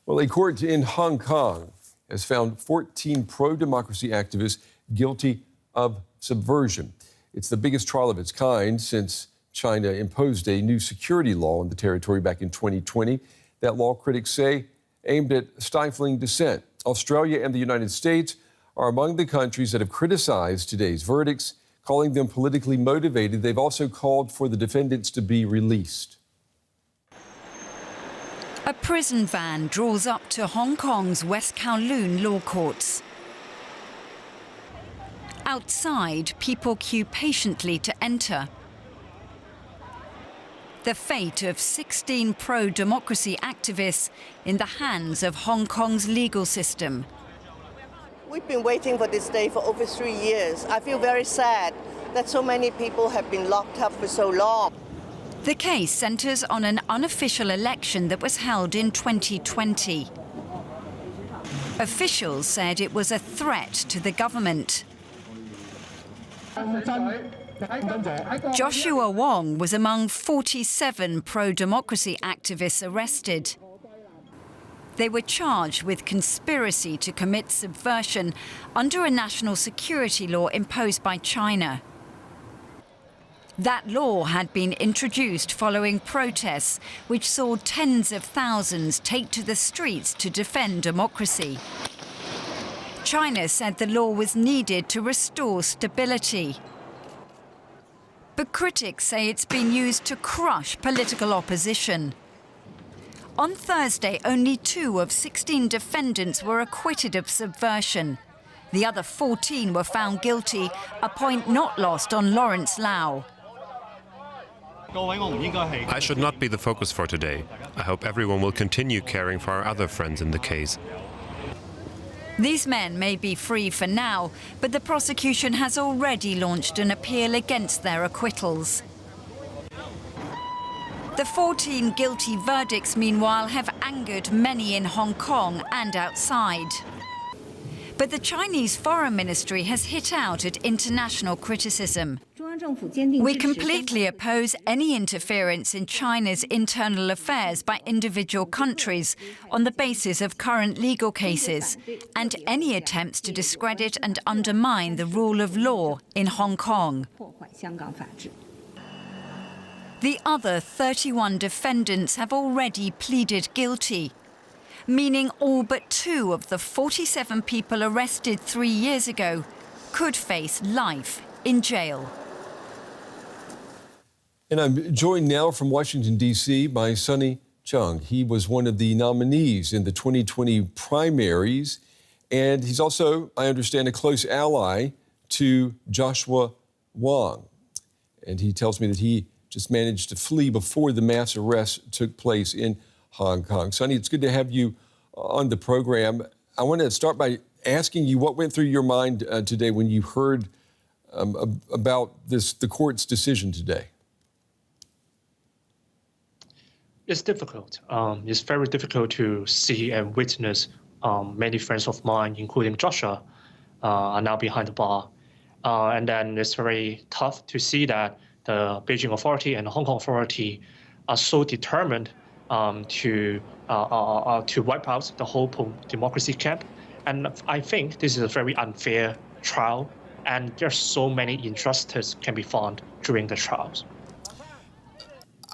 Well, a court in Hong Kong has found 14 pro-democracy activists guilty of subversion. It's the biggest trial of its kind since China imposed a new security law in the territory back in 2020. That law, critics say, aimed at stifling dissent. Australia and the United States are among the countries that have criticized today's verdicts, calling them politically motivated. They've also called for the defendants to be released. A prison van draws up to Hong Kong's West Kowloon law courts. Outside, people queue patiently to enter. The fate of 16 pro-democracy activists in the hands of Hong Kong's legal system. We've been waiting for this day for over 3 years. I feel very sad that so many people have been locked up for so long. The case centres on an unofficial election that was held in 2020. Officials said it was a threat to the government. Joshua Wong was among 47 pro-democracy activists arrested. They were charged with conspiracy to commit subversion under a national security law imposed by China. That law had been introduced following protests which saw tens of thousands take to the streets to defend democracy. China said the law was needed to restore stability. But critics say it's been used to crush political opposition. On Thursday, only 2 of 16 defendants were acquitted of subversion. The other 14 were found guilty, a point not lost on Lawrence Lau. I should not be the focus for today. I hope everyone will continue caring for our other friends in the case. These men may be free for now, but the prosecution has already launched an appeal against their acquittals. The 14 guilty verdicts, meanwhile, have angered many in Hong Kong and outside. But the Chinese Foreign Ministry has hit out at international criticism. We completely oppose any interference in China's internal affairs by individual countries on the basis of current legal cases and any attempts to discredit and undermine the rule of law in Hong Kong. The other 31 defendants have already pleaded guilty, meaning all but 2 of the 47 people arrested 3 years ago could face life in jail. And I'm joined now from Washington, D.C. by Sunny Cheung. He was one of the nominees in the 2020 primaries, and he's also, I understand, a close ally to Joshua Wong. And he tells me that he just managed to flee before the mass arrest took place in Hong Kong. Sunny, it's good to have you on the program. I want to start by asking you what went through your mind today when you heard about the court's decision today. It's difficult. It's very difficult to see and witness many friends of mine, including Joshua, are now behind the bar. And then it's very tough to see that the Beijing authority and the Hong Kong authority are so determined to wipe out the whole democracy camp. And I think this is a very unfair trial, and there's so many injustices can be found during the trials.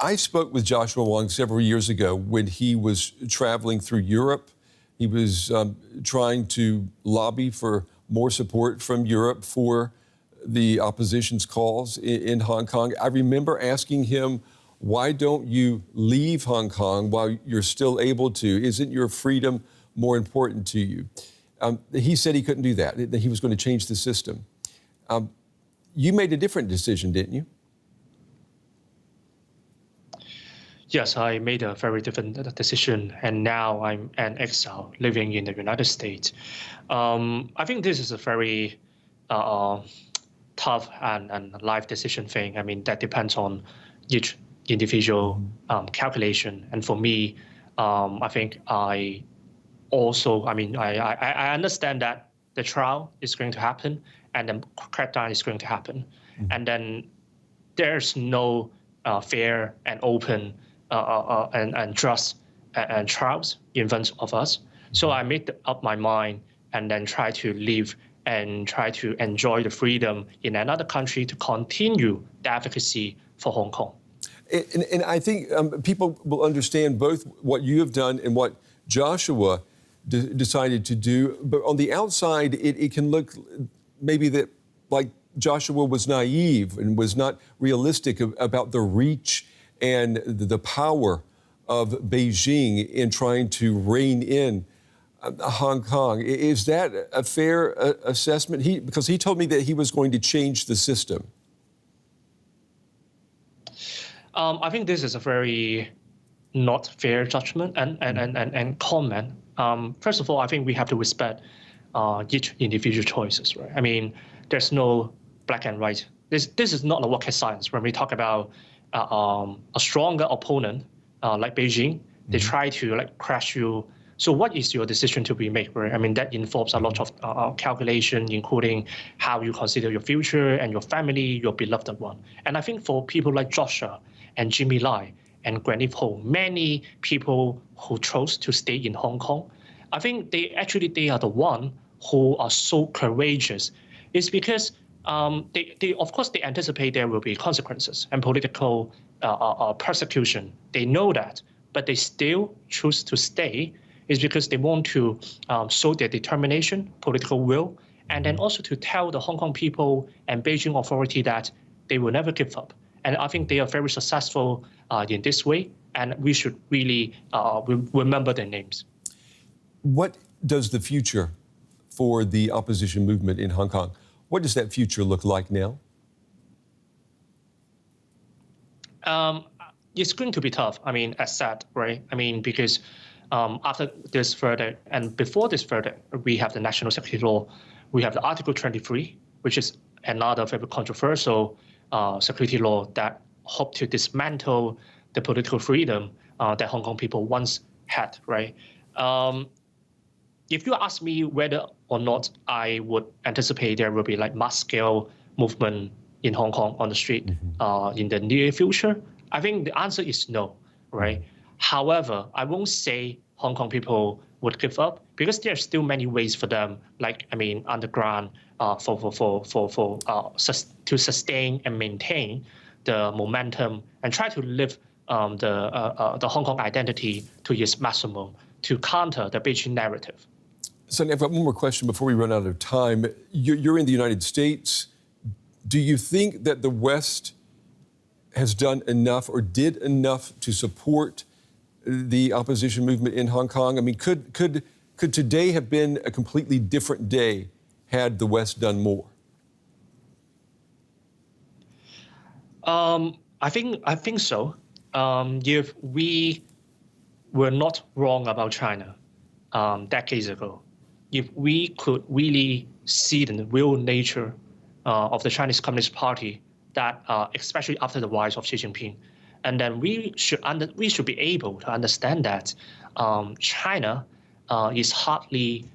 I spoke with Joshua Wong several years ago when he was traveling through Europe. He was trying to lobby for more support from Europe for the opposition's calls in Hong Kong. I remember asking him, why don't you leave Hong Kong while you're still able to? Isn't your freedom more important to you? He said he couldn't do that, that he was going to change the system. You made a different decision, didn't you? Yes, I made a very different decision, and now I'm an exile living in the United States. I think this is a very tough and life decision thing. I mean, that depends on each individual calculation. And for me, I think I understand that the trial is going to happen and the crackdown is going to happen. Mm-hmm. And then there's no fair and open and just and trials in front of us. So I made up my mind and then try to live and try to enjoy the freedom in another country to continue the advocacy for Hong Kong. And I think people will understand both what you have done and what Joshua decided to do. But on the outside, it can look maybe that like Joshua was naive and was not realistic about the reach and the power of Beijing in trying to rein in Hong Kong. Is that a fair assessment? Because he told me that he was going to change the system. I think this is a very not fair judgment and comment. First of all, I think we have to respect each individual choices, right? I mean, there's no black and white. This is not a rocket science. When we talk about a stronger opponent like Beijing, they try to like crash you. So what is your decision to be made, right? I mean, that involves a lot of calculation, including how you consider your future and your family, your beloved one. And I think for people like Joshua and Jimmy Lai and Granite Ho, many people who chose to stay in Hong Kong, I think they are the one who are so courageous. It's because they of course they anticipate there will be consequences and political persecution. They know that, but they still choose to stay. Is because they want to show their determination, political will, and then also to tell the Hong Kong people and Beijing authority that they will never give up. And I think they are very successful in this way, and we should really remember their names. What does the future for the opposition movement in Hong Kong, what does that future look like now? It's going to be tough. I mean, as said, right? I mean, because after this verdict and before this verdict, we have the national security law. We have the Article 23, which is another very controversial security law that hope to dismantle the political freedom that Hong Kong people once had, right? If you ask me whether or not I would anticipate there will be like mass-scale movement in Hong Kong on the street in the near future, I think the answer is no, right? However, I won't say Hong Kong people would give up because there are still many ways for them, like I mean, underground, to sustain and maintain the momentum and try to live the Hong Kong identity to its maximum to counter the Beijing narrative. Sunny, I've got one more question before we run out of time. You're in the United States. Do you think that the West has done enough or did enough to support the opposition movement in Hong Kong? I mean, could today have been a completely different day had the West done more? I think so. If we were not wrong about China decades ago, if we could really see the real nature of the Chinese Communist Party, that especially after the rise of Xi Jinping, and then we should be able to understand that China is hardly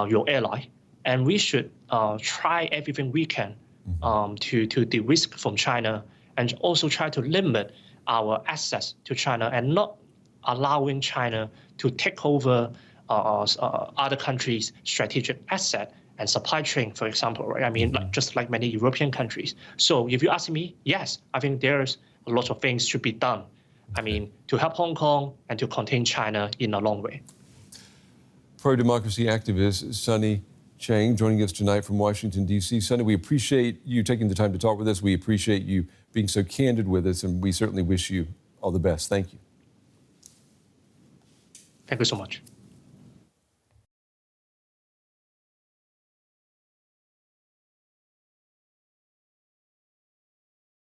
your ally, and we should try everything we can to de-risk from China, and also try to limit our access to China and not allowing China to take over other countries' strategic asset and supply chain, for example, right? I mean, just like many European countries. So if you ask me, yes, I think there's a lot of things should be done. I mean, to help Hong Kong and to contain China in a long way. Pro-democracy activist Sunny Cheung joining us tonight from Washington, D.C. Sunny, we appreciate you taking the time to talk with us. We appreciate you being so candid with us, and we certainly wish you all the best. Thank you. Thank you so much.